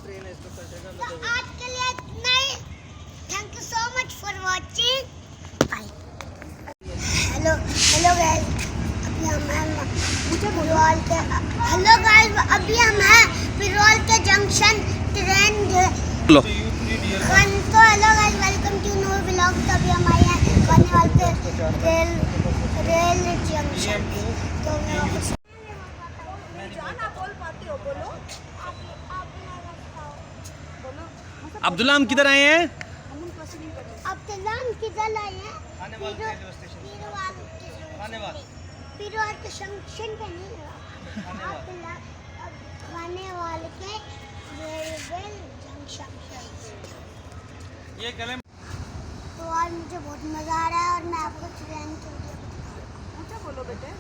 Train है, इसको कटेगा तो आज के लिए इतना ही। Thank you so much for watching. Bye. Hello hello guys, अभी हम हैं पिरोल के। हेलो गाइस, अभी हम हैं पिरोल के जंक्शन ट्रेन। लो तो hello guys, welcome to new vlog. तो अभी हम आए हैं खानेवाल पे रेल जंक्शन। तो अब्दुल्ला, हम किधर आए हैं? अब्दुल्ला हम किधर आए हैं? Khanewal railway station. पिरोल के जंक्शन पे नहीं है। अब्दुल्ला खानेवाल के रेलवे जंक्शन। ये गले तो आज मुझे बहुत मज़ा आ रहा है और मैं आपको ट्रेन के वीडियो बताऊंगा। बोलो बेटे।